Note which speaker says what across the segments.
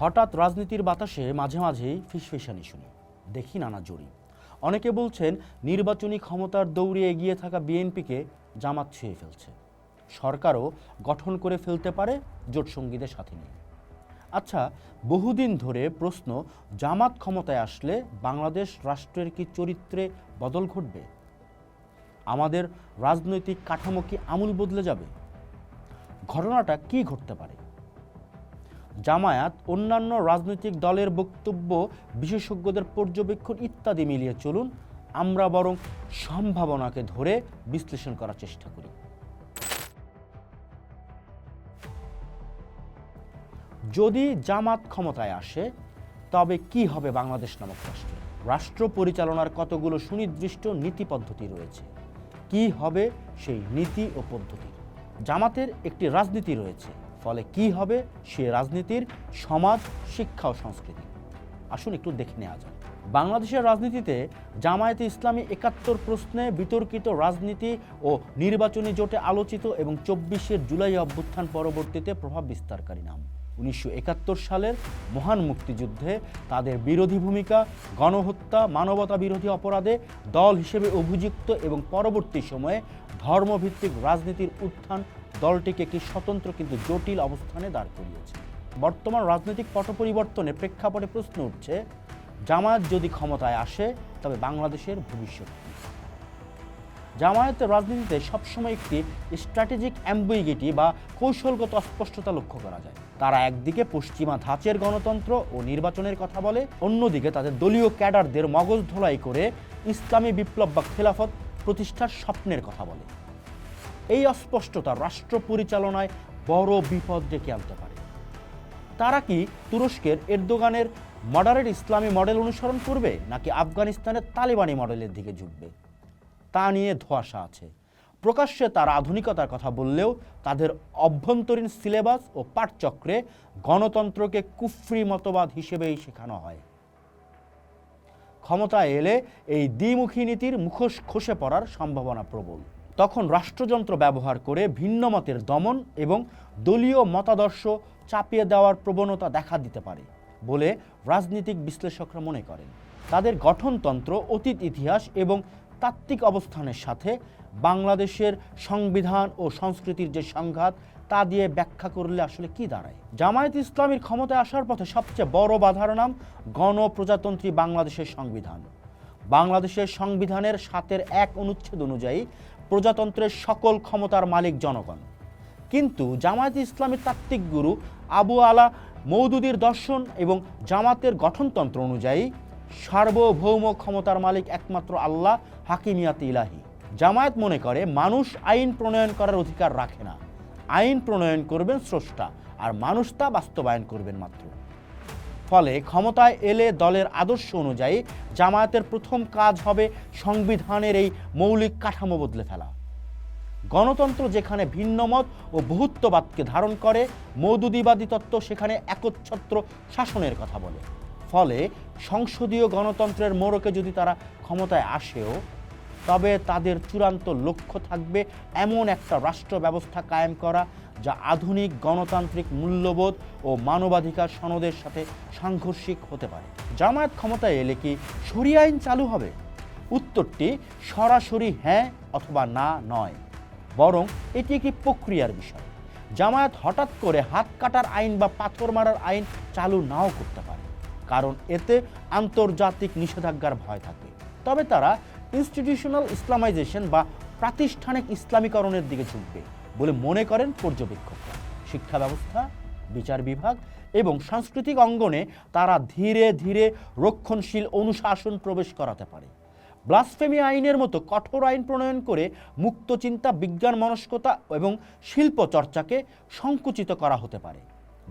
Speaker 1: হঠাৎ রাজনীতির বাতাসে মাঝে মাঝেই ফিসফিসানি শুনি, দেখি নানা জড়ি। অনেকে বলছেন নির্বাচনী ক্ষমতার দৌড়ে এগিয়ে থাকা বিএনপিকে জামাত ছুঁয়ে ফেলছে, সরকারও গঠন করে ফেলতে পারে জোটসঙ্গীদের সাথে নিয়ে। আচ্ছা, বহুদিন ধরে প্রশ্ন, জামাত ক্ষমতায় আসলে বাংলাদেশ রাষ্ট্রের কি চরিত্রে বদল ঘটবে? আমাদের রাজনৈতিক কাঠামো কি আমূল বদলে যাবে? ঘটনাটা কি ঘটতে পারে? জামায়াত, অন্যান্য রাজনৈতিক দলের বক্তব্য, বিশেষজ্ঞদের পর্যবেক্ষণ ইত্যাদি মিলিয়ে চলুন আমরা বরং সম্ভাবনাকে ধরে বিশ্লেষণ করার চেষ্টা করি। যদি জামাত ক্ষমতায় আসে তবে কি হবে বাংলাদেশ নামক রাষ্ট্রে? রাষ্ট্র পরিচালনার কতগুলো সুনির্দিষ্ট নীতি পদ্ধতি রয়েছে। কি হবে সেই নীতি ও পদ্ধতি? জামাতের একটি রাজনীতি রয়েছে, ফলে কি হবে সে রাজনীতির সমাজ, শিক্ষা ও সংস্কৃতি? আসুন একটু দেখে নেওয়া যাক। বাংলাদেশের রাজনীতিতে জামায়াতে ইসলামী ৭১ প্রশ্নে বিতর্কিত রাজনীতি ও নির্বাচনী জোটে আলোচিত এবং ২৪ জুলাই অভ্যুত্থান পরবর্তীতে প্রভাব বিস্তারকারী নাম। ১৯৭১ সালের মহান মুক্তিযুদ্ধে তাদের বিরোধী ভূমিকা, গণহত্যা, মানবতা বিরোধী অপরাধে দল হিসেবে অভিযুক্ত এবং পরবর্তী সময়ে ধর্মভিত্তিক রাজনীতির উত্থান দলটিকে একটি স্বতন্ত্র কিন্তু জটিল অবস্থানে দাঁড় করিয়েছে। বর্তমান রাজনৈতিক পট পরিবর্তনের প্রেক্ষাপটে প্রশ্ন উঠছে, জামায়াত যদি ক্ষমতায় আসে তবে বাংলাদেশের ভবিষ্যৎ কি? জামায়াতের রাজনীতিতে সবসময় একটি স্ট্র্যাটেজিক অ্যাম্বিগুইটি বা কৌশলগত অস্পষ্টতা লক্ষ্য করা যায়। তারা একদিকে পশ্চিমা ধাঁচের গণতন্ত্র ও নির্বাচনের কথা বলে, অন্যদিকে তাদের দলীয় ক্যাডারদের মগজ ধোলাই করে ইসলামী বিপ্লব বা খেলাফত প্রতিষ্ঠার স্বপ্নের কথা বলে। এই অস্পষ্টতা রাষ্ট্র পরিচালনায় বড় বিপদ ডেকে আনতে পারে। তারা কি তুরস্কের এরদোগানের মডারেট ইসলামী মডেল অনুসরণ করবে, নাকি আফগানিস্তানের তালেবানি মডেলের দিকে ঝুঁকবে, তা নিয়ে ধোঁয়াশা আছে। প্রকাশ্যে তারা আধুনিকতার কথা বললেও তাদের অভ্যন্তরীণ সিলেবাস ও পাঠচক্রে গণতন্ত্রকে কুফরি মতবাদ হিসেবেই শেখানো হয়। ক্ষমতায় এলে এই দ্বিমুখী নীতির মুখোশ খসে পড়ার সম্ভাবনা প্রবল। তখন রাষ্ট্রযন্ত্র ব্যবহার করে ভিন্ন মতের দমন এবং দলীয় মতাদর্শ চাপিয়ে দেওয়ার প্রবণতা দেখা দিতে পারে বলে রাজনৈতিক বিশ্লেষকরা মনে করেন। তাদের গঠনতন্ত্র, অতীত ইতিহাস এবং তাত্ত্বিক অবস্থানের সাথে বাংলাদেশের সংবিধান ও সংস্কৃতির যে সংঘাত, তা দিয়ে ব্যাখ্যা করলে আসলে কি দাঁড়ায়? জামায়াত ইসলামীর ক্ষমতায় আসার পথে সবচেয়ে বড় বাধার নাম গণপ্রজাতন্ত্রী বাংলাদেশের সংবিধান। বাংলাদেশের সংবিধানের ৭-১ অনুচ্ছেদ অনুযায়ী প্রজাতন্ত্রের সকল ক্ষমতার মালিক জনগণ। কিন্তু জামায়াত ইসলামীর তাত্ত্বিক গুরু আবু আলা মওদুদির দর্শন এবং জামাতের গঠনতন্ত্র অনুযায়ী সার্বভৌম ক্ষমতার মালিক একমাত্র আল্লাহ, হাকিমিয়াতে ইলাহি। জামায়াত মনে করে মানুষ আইন প্রণয়ন করার অধিকার রাখে না, আইন প্রণয়ন করবেন স্রষ্টা, আর মানুষ তা বাস্তবায়ন করবেন মাত্র। ফলে ক্ষমতায় এলে দলের আদর্শ অনুযায়ী জামায়াতের প্রথম কাজ হবে সংবিধানের এই মৌলিক কাঠামো বদলে ফেলা। গণতন্ত্র যেখানে ভিন্নমত ও বহুত্ববাদকে ধারণ করে, মওদুদিবাদী তত্ত্ব সেখানে একচ্ছত্র শাসনের কথা বলে। ফলে সংসদীয় গণতন্ত্রের মোড়কে যদি তারা ক্ষমতায় আসেও, তবে তাদের চূড়ান্ত লক্ষ্য থাকবে এমন একটা রাষ্ট্র ব্যবস্থা কায়েম করা যা আধুনিক গণতান্ত্রিক মূল্যবোধ ও মানবাধিকার সনদের সাথে সাংঘর্ষিক হতে পারে। জামায়াত ক্ষমতায় এলে কি শরিয়া আইন চালু হবে? উত্তরটি সরাসরি হ্যাঁ অথবা না নয়, বরং এটি একটি প্রক্রিয়ার বিষয়। জামায়াত হঠাৎ করে হাত কাটার আইন বা পাথর মারার আইন চালু নাও করতে পারে, কারণ এতে আন্তর্জাতিক নিষেধাজ্ঞার ভয় থাকে। তবে তারা ইনস্টিটিউশনাল ইসলামাইজেশন বা প্রাতিষ্ঠানিক ইসলামীকরণের দিকে ঝুঁকবে বলে মনে করেন পর্যবেক্ষকরা। শিক্ষা ব্যবস্থা, বিচার বিভাগ এবং সাংস্কৃতিক অঙ্গনে তারা ধীরে ধীরে রক্ষণশীল অনুশাসন প্রবেশ করাতে পারে। ব্লাসফেমি আইনের মতো কঠোর আইন প্রণয়ন করে মুক্ত চিন্তা, বিজ্ঞান মনস্কতা এবং শিল্প চর্চাকে সংকুচিত করা হতে পারে।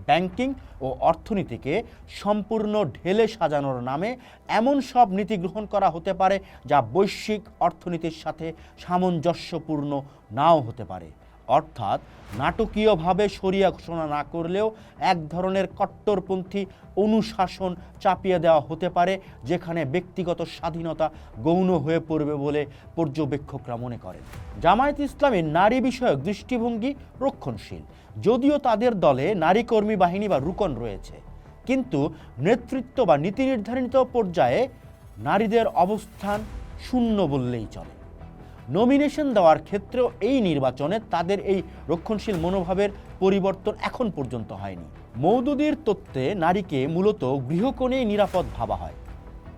Speaker 1: ব্যাংকিং ও অর্থনীতিকে সম্পূর্ণ ঢেলে সাজানোর নামে এমন সব নীতি গ্রহণ করা হতে পারে যা বৈশ্বিক অর্থনীতির সাথে সামঞ্জস্যপূর্ণ নাও হতে পারে। অর্থাৎ নাটকীয়ভাবে শরিয়া ঘোষণা না করলেও এক ধরনের কট্টরপন্থী অনুশাসন চাপিয়ে দেওয়া হতে পারে, যেখানে ব্যক্তিগত স্বাধীনতা গৌণ হয়ে পড়বে বলে পর্যবেক্ষকরা মনে করেন। জামায়াত ইসলামীর নারী বিষয়ক দৃষ্টিভঙ্গি রক্ষণশীল, যদিও তাদের দলে নারী কর্মী বাহিনী বা রুকন রয়েছে, কিন্তু নেতৃত্ব বা নীতি নির্ধারিত পর্যায়ে নারীদের অবস্থান শূন্য বললেই চলে। নমিনেশন দেওয়ার ক্ষেত্রেও এই নির্বাচনে তাদের এই রক্ষণশীল মনোভাবের পরিবর্তন এখন পর্যন্ত হয়নি। মওদুদীর তত্ত্বে নারীকে মূলত গৃহকোণেই নিরাপদ ভাবা হয়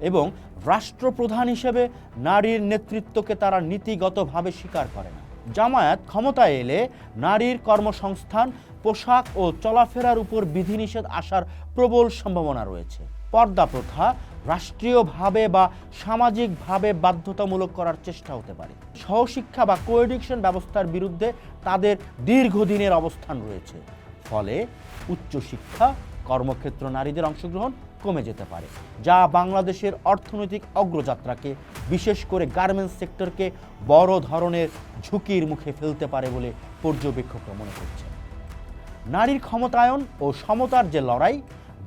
Speaker 1: এবং রাষ্ট্রপ্রধান হিসেবে নারীর নেতৃত্বকে তারা নীতিগতভাবে স্বীকার করে না। জামায়াত ক্ষমতায় এলে নারীর কর্মসংস্থান, পোশাক ও চলাফেরার উপর বিধিনিষেধ আসার প্রবল সম্ভাবনা রয়েছে। পর্দা প্রথা রাষ্ট্রীয়ভাবে বা সামাজিকভাবে বাধ্যতামূলক করার চেষ্টা হতে পারে। সহশিক্ষা বা কোএডুকেশন ব্যবস্থার বিরুদ্ধে তাদের দীর্ঘদিনের অবস্থান রয়েছে। ফলে উচ্চশিক্ষা, কর্মক্ষেত্র নারীদের অংশগ্রহণ কমে যেতে পারে, যা বাংলাদেশের অর্থনৈতিক অগ্রযাত্রাকে, বিশেষ করে গার্মেন্টস সেক্টরকে বড় ধরনের ঝুঁকির মুখে ফেলতে পারে বলে পর্যবেক্ষকরা মনে করছেন। নারীর ক্ষমতায়ন ও সমতার যে লড়াই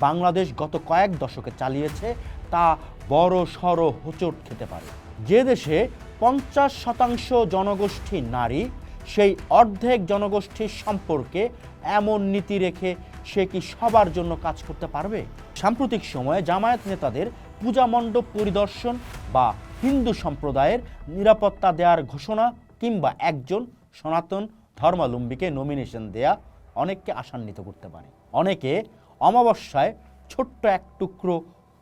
Speaker 1: বাংলাদেশ গত কয়েক দশকে চালিয়েছে তা বড় সড় হোঁচট খেতে পারে। যে দেশে 50% জনগোষ্ঠী নারী, সেই অর্ধেক জনগোষ্ঠীর সম্পর্কে এমন নীতি রেখে সে কি সবার জন্য কাজ করতে পারবে? সাম্প্রতিক সময়ে জামায়াত নেতাদের পূজা মণ্ডপ পরিদর্শন বা হিন্দু সম্প্রদায়ের নিরাপত্তা দেওয়ার ঘোষণা কিংবা একজন সনাতন ধর্মাবলম্বীকে নমিনেশন দেয়া অনেককে আশান্বিত করতে পারে। অনেকে অমাবস্যায় ছোট্ট এক টুকরো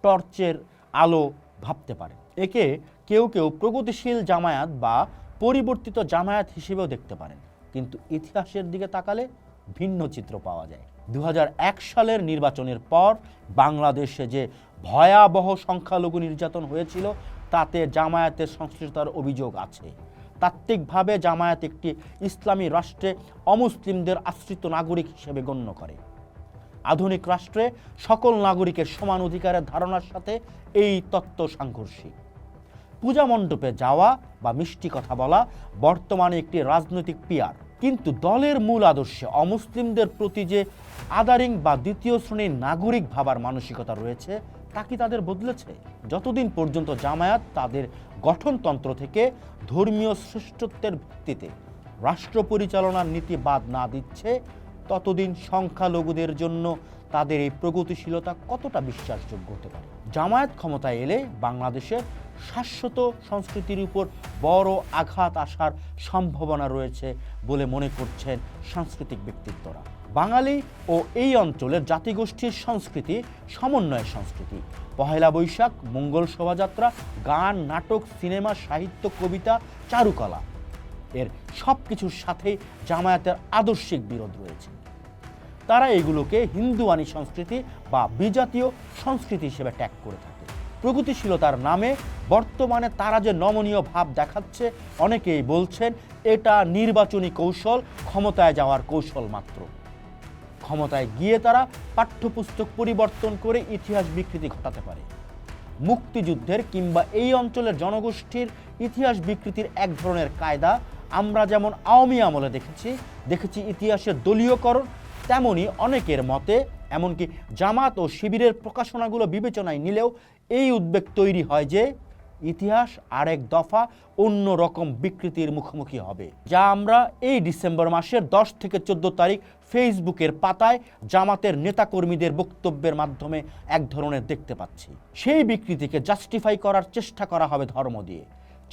Speaker 1: টর্চের আলো ভাবতে পারে। একে কেউ কেউ প্রগতিশীল জামায়াত বা পরিবর্তিত জামায়াত হিসেবেও দেখতে পারেন, কিন্তু ইতিহাসের দিকে তাকালে ভিন্ন চিত্র পাওয়া যায়। 2001 সালের নির্বাচনের পর বাংলাদেশে যে ভয়াবহ সংখ্যালঘু নির্যাতন হয়েছিল তাতে জামায়াতের সংশ্লিষ্টতার অভিযোগ আছে। তাত্ত্বিকভাবে জামায়াত একটি ইসলামী রাষ্ট্রে অমুসলিমদের আশ্রিত নাগরিক হিসেবে গণ্য করে। আধুনিক রাষ্ট্রে সকল নাগরিকের সমান অধিকারের ধারণার সাথে এই তত্ত্ব সাংঘর্ষিক। পূজা মণ্ডপে যাওয়া বা মিষ্টি কথা বলা বর্তমানে একটি রাজনৈতিক পিয়ার, কিন্তু দলের মূল আদর্শে অমুসলিমদের প্রতি যে আদারিং বা দ্বিতীয় শ্রেণীর নাগরিক ভাবার মানসিকতা রয়েছে তা কি তাদের বদলেছে? যতদিন পর্যন্ত জামায়াত তাদের গঠনতন্ত্র থেকে ধর্মীয় শ্রেষ্ঠত্বের ভিত্তিতে রাষ্ট্র পরিচালনার নীতি বাদ না দিচ্ছে, ততদিন সংখ্যালঘুদের জন্য তাদের এই প্রগতিশীলতা কতটা বিশ্বাসযোগ্য হতে পারে? জামায়াত ক্ষমতায় এলে বাংলাদেশের শাশ্বত সংস্কৃতির উপর বড় আঘাত আসার সম্ভাবনা রয়েছে বলে মনে করছেন সাংস্কৃতিক ব্যক্তিত্বরা। বাঙালি ও এই অঞ্চলের জাতিগোষ্ঠীর সংস্কৃতি সমন্বয়ের সংস্কৃতি। পহেলা বৈশাখ, মঙ্গল শোভাযাত্রা, গান, নাটক, সিনেমা, সাহিত্য, কবিতা, চারুকলা, এর সব কিছুর সাথেই জামায়াতের আদর্শিক বিরোধ রয়েছে। তারা এগুলোকে হিন্দুয়ানি সংস্কৃতি বা বিজাতীয় সংস্কৃতি হিসেবে ট্যাগ করে থাকে। প্রগতিশীলতার নামে বর্তমানে তারা যে নমনীয় ভাব দেখাচ্ছে, অনেকেই বলছেন এটা নির্বাচনী কৌশল, ক্ষমতায় যাওয়ার কৌশল মাত্র। ক্ষমতায় গিয়ে তারা পাঠ্যপুস্তক পরিবর্তন করে ইতিহাস বিকৃতি ঘটাতে পারে। মুক্তিযুদ্ধের কিংবা এই অঞ্চলের জনগোষ্ঠীর ইতিহাস বিকৃতির এক ধরনের কায়দা আমরা যেমন আওয়ামী আমলে দেখেছি ইতিহাসের দলীয়করণ, তেমনি অনেকের মতে এমনকি জামাত ও শিবিরের প্রকাশনাগুলো বিবেচনায় নিলেও এই উদ্বেগ তৈরি হয় যে ইতিহাস আরেক দফা অন্য রকম বিকৃতির মুখোমুখি হবে, যা আমরা এই ডিসেম্বর মাসের 10 থেকে 14 তারিখ ফেসবুকের পাতায় জামাতের নেতাকর্মীদের বক্তব্যের মাধ্যমে এক ধরনের দেখতে পাচ্ছি। সেই বিকৃতিকে জাস্টিফাই করার চেষ্টা করা হবে ধর্ম দিয়ে,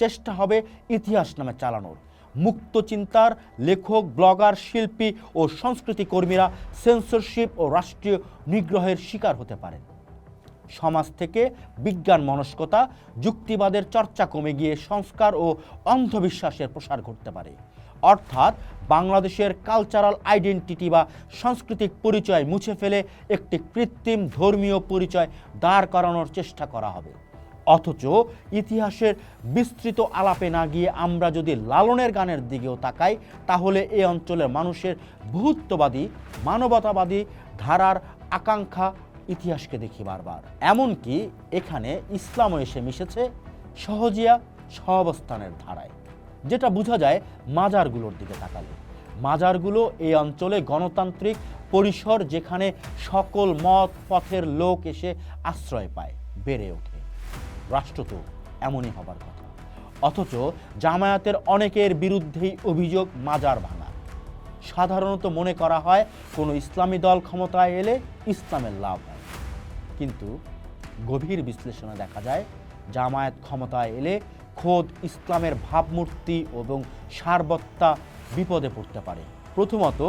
Speaker 1: চেষ্টা হবে ইতিহাস নামে চালানোর। মুক্ত চিন্তার লেখক, ব্লগার, শিল্পী ও সংস্কৃতি কর্মীরা সেন্সরশিপ ও রাষ্ট্রীয় নিগ্রহের শিকার হতে পারেন। সমাজ থেকে বিজ্ঞান মনস্কতা, যুক্তিবাদের চর্চা কমে গিয়ে সংস্কার ও অন্ধবিশ্বাসের প্রসার ঘটতে পারে। অর্থাৎ বাংলাদেশের কালচারাল আইডেন্টিটি বা সাংস্কৃতিক পরিচয় মুছে ফেলে একটি কৃত্রিম ধর্মীয় পরিচয় দাঁড় করানোর চেষ্টা করা হবে। অথচ ইতিহাসের বিস্তৃত আলাপে না গিয়ে আমরা যদি লালনের গানের দিকেও তাকাই, তাহলে এই অঞ্চলের মানুষের বহুত্ববাদী, মানবতাবাদী ধারার আকাঙ্ক্ষা ইতিহাসকে দেখি বারবার। এমনকি এখানে ইসলামও এসে মিশেছে সহজিয়া সহাবস্থানের ধারায়, যেটা বোঝা যায় মাজারগুলোর দিকে তাকালে। মাজারগুলো এই অঞ্চলে গণতান্ত্রিক পরিসর, যেখানে সকল মত পথের লোক এসে আশ্রয় পায়, বেড়ে ওঠে। রাষ্ট্র তো এমনই হবার কথা। অথচ জামায়াতের অনেকের বিরুদ্ধেই অভিযোগ মাজার ভাঙা। সাধারণত মনে করা হয় কোনো ইসলামী দল ক্ষমতায় এলে ইসলামের লাভ হয়, কিন্তু গভীর বিশ্লেষণে দেখা যায় জামায়াত ক্ষমতায় এলে খোদ ইসলামের ভাবমূর্তি এবং সারবত্তা বিপদে পড়তে পারে। প্রথমত,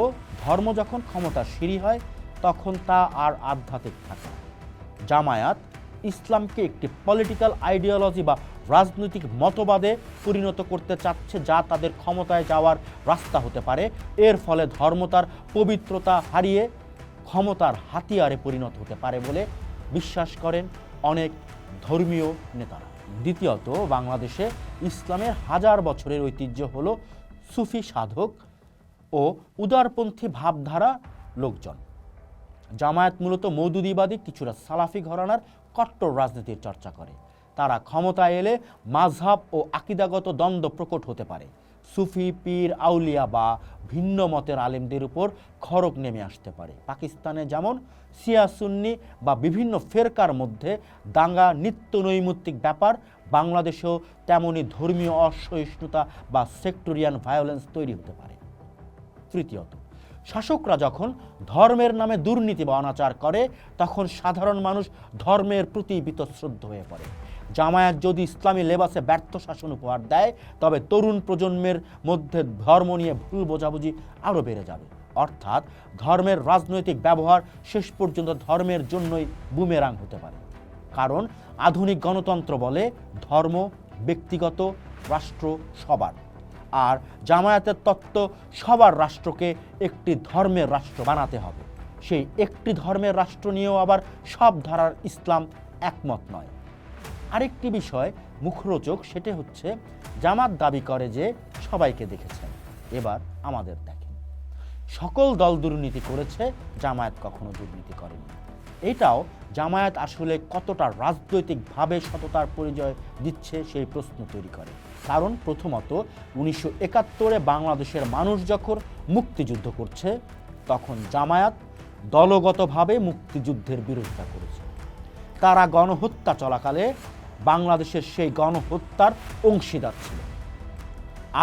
Speaker 1: ধর্ম যখন ক্ষমতার সিঁড়ি হয় তখন তা আর আধ্যাত্মিক থাকে না। জামায়াত ইসলামকে একটি পলিটিক্যাল আইডিওলজি বা রাজনৈতিক মতবাদে পরিণত করতে চাচ্ছে, যা তাদের ক্ষমতায় যাওয়ার রাস্তা হতে পারে। এর ফলে ধর্ম তার পবিত্রতা হারিয়ে ক্ষমতার হাতিয়ারে পরিণত হতে পারে বলে বিশ্বাস করেন অনেক ধর্মীয় নেতারা। দ্বিতীয়ত, বাংলাদেশে ইসলামের হাজার বছরের ঐতিহ্য হলো সুফি সাধক ও উদারপন্থী ভাবধারা লোকজন। জামায়াত মূলত মওদুদিবাদী, কিছুটা সালাফি ঘরানার কট্টর রাজনীতির চর্চা করে। তারা ক্ষমতায় এলে মাযহাব ও আকীদাগত দ্বন্দ্ব প্রকট হতে পারে। সুফি, পীর, আউলিয়া বা ভিন্ন মতের আলেমদের উপর খড়গ নেমে আসতে পারে। পাকিস্তানে যেমন শিয়া সুন্নি বা বিভিন্ন ফেরকার মধ্যে দাঙ্গা নিত্য নৈমিত্তিক ব্যাপার, বাংলাদেশেও তেমনি ধর্মীয় অসহিষ্ণুতা বা সেক্টরিয়ান ভায়োলেন্স তৈরি হতে পারে। তৃতীয়ত, শাসকরা যখন ধর্মের নামে দুর্নীতি বা অনাচার করে তখন সাধারণ মানুষ ধর্মের প্রতি বীতশ্রদ্ধ হয়ে পড়ে। জামায়াত যদি ইসলামী লেবাসে ব্যর্থ শাসন উপহার দেয় তবে তরুণ প্রজন্মের মধ্যে ধর্ম নিয়ে ভুল বোঝাবুঝি আরও বেড়ে যাবে। অর্থাৎ ধর্মের রাজনৈতিক ব্যবহার শেষ পর্যন্ত ধর্মের জন্যই বুমেরাং হতে পারে। কারণ আধুনিক গণতন্ত্র বলে ধর্ম ব্যক্তিগত, রাষ্ট্র সবার। আর জামায়াতের তত্ত্ব সবার রাষ্ট্রকে একটি ধর্মের রাষ্ট্র বানাতে হবে। সেই একটি ধর্মের রাষ্ট্র নিয়েও আবার সব ধারার ইসলাম একমত নয়। আরেকটি বিষয় মুখরোচক, সেটা হচ্ছে জামাত দাবি করে যে সবাইকে দেখেছেন, এবার আমাদের দেখেন। সকল দল দুর্নীতি করেছে, জামায়াত কখনো দুর্নীতি করেনি। এটাও জামায়াত আসলে কতটা রাজনৈতিকভাবে সততার পরিচয় দিচ্ছে সেই প্রশ্ন তৈরি করে। কারণ প্রথমত, 1971-এ বাংলাদেশের মানুষ যখন মুক্তিযুদ্ধ করছে তখন জামায়াত দলগতভাবে মুক্তিযুদ্ধের বিরোধিতা করেছে। তারা গণহত্যা চলাকালে বাংলাদেশের সেই গণহত্যার অংশীদার ছিল।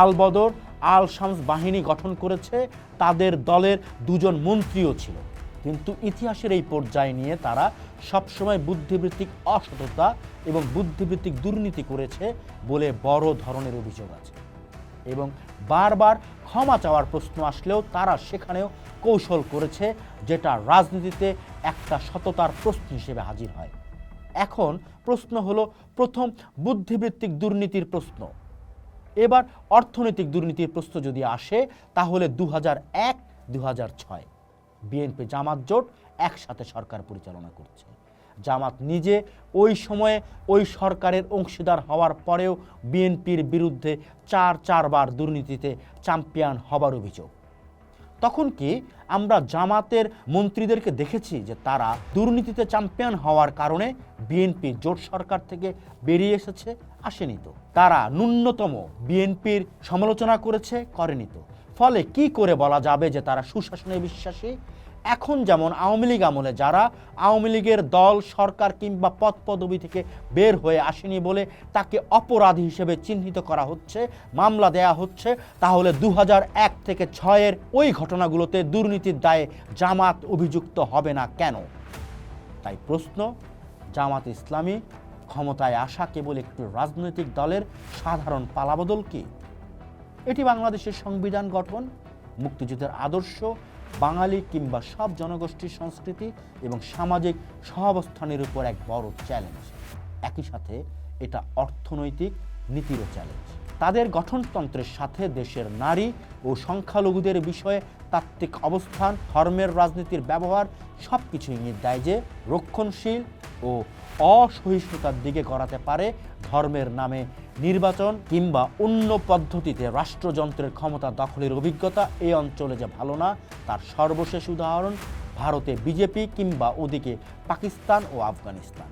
Speaker 1: আল বদর, আল শামস বাহিনী গঠন করেছে, তাদের দলের দুজন মন্ত্রীও ছিল। কিন্তু ইতিহাসের এই পর্যায়ে নিয়ে তারা সবসময় বুদ্ধিবৃত্তিক অসততা এবং বুদ্ধিবৃত্তিক দুর্নীতি করেছে বলে বড় ধরনের অভিযোগ আছে। এবং বারবার ক্ষমা চাওয়ার প্রশ্ন আসলেও তারা সেখানেও কৌশল করেছে, যেটা রাজনীতিতে একটা সততার প্রশ্ন হিসেবে হাজির হয়। এখন প্রশ্ন হলো, প্রথম বুদ্ধিবৃত্তিক দুর্নীতির প্রশ্ন, এবার অর্থনৈতিক দুর্নীতির প্রশ্ন যদি আসে তাহলে 2001-2006 বিএনপি জামাত জোট একসাথে সরকার পরিচালনা করছে। জামাত নিজে ওই সময়ে ওই সরকারের অংশীদার হওয়ার পরেও বিএনপির বিরুদ্ধে চারবার দুর্নীতিতে চ্যাম্পিয়ন হবার অভিযোগ। তখন কি আমরা জামাতের মন্ত্রীদেরকে দেখেছি যে তারা দুর্নীতিতে চ্যাম্পিয়ন হওয়ার কারণে বিএনপি জোট সরকার থেকে বেরিয়ে এসেছে? আসেনি তো। তারা ন্যূনতম বিএনপির সমালোচনা করেছে? করেনি তো। ফলে কি করে বলা যাবে যে তারা সুশাসনে বিশ্বাসী? এখন যেমন আওয়ামী লীগ আমলে যারা আওয়ামী লীগের দল, সরকার কিংবা পদ পদবি থেকে বের হয়ে আসেনি বলে তাকে অপরাধী হিসেবে চিহ্নিত করা হচ্ছে, মামলা দেয়া হচ্ছে, তাহলে 2001 থেকে 2006 ওই ঘটনাগুলোতে দুর্নীতির দায়ে জামাত অভিযুক্ত হবে না কেন? তাই প্রশ্ন, জামাত ইসলামী ক্ষমতায় আসা কেবল একটি রাজনৈতিক দলের সাধারণ পালাবদল কি? এটি বাংলাদেশের সংবিধান গঠন, মুক্তিযুদ্ধের আদর্শ, বাঙালি কিংবা সব জনগোষ্ঠীর সংস্কৃতি এবং সামাজিক সহাবস্থানের উপর এক বড় চ্যালেঞ্জ। একই সাথে এটা অর্থনৈতিক নীতিরও চ্যালেঞ্জ। তাদের গঠনতন্ত্রের সাথে দেশের নারী ও সংখ্যালঘুদের বিষয়ে তাত্ত্বিক অবস্থান, ধর্মের রাজনীতির ব্যবহার সব কিছু ইঙ্গিত দেয় যে রক্ষণশীল ও অসহিষ্ণুতার দিকে গড়াতে পারে ধর্মের নামে নির্বাচন কিংবা অন্য পদ্ধতিতে রাষ্ট্রযন্ত্রের ক্ষমতা দখলের অভিজ্ঞতা এই অঞ্চলে যে ভালো না তার সর্বশেষ উদাহরণ ভারতে বিজেপি কিংবা ওদিকে পাকিস্তান ও আফগানিস্তান।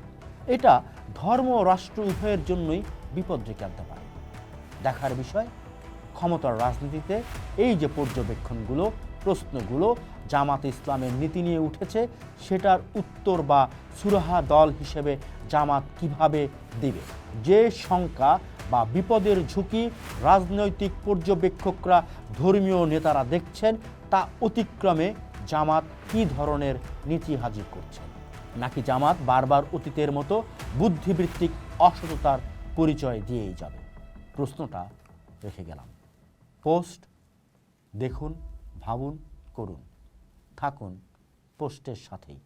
Speaker 1: এটা ধর্ম ও রাষ্ট্র উভয়ের জন্যই বিপদ ডেকে আনতে পারে। দেখার বিষয়, ক্ষমতার রাজনীতিতে এই যে পর্যবেক্ষণগুলো, প্রশ্নগুলো জামাত ইসলামের নীতি নিয়ে উঠেছে, সেটার উত্তর বা সুরাহা দল হিসেবে জামাত কিভাবে দিবে? যে শঙ্কা বা বিপদের ঝুঁকি রাজনৈতিক পর্যবেক্ষকরা, ধর্মীয় নেতারা দেখছেন, তা অতিক্রমে জামাত কী ধরনের নীতি হাজির করছেন? নাকি জামাত বারবার অতীতের মতো বুদ্ধিবৃত্তিক অসততার পরিচয় দিয়েই যাবে? প্রশ্নটা রেখে গেলাম। পোস্ট দেখুন, ভাবুন, করুন। থাকুন পোস্টের সাথেই।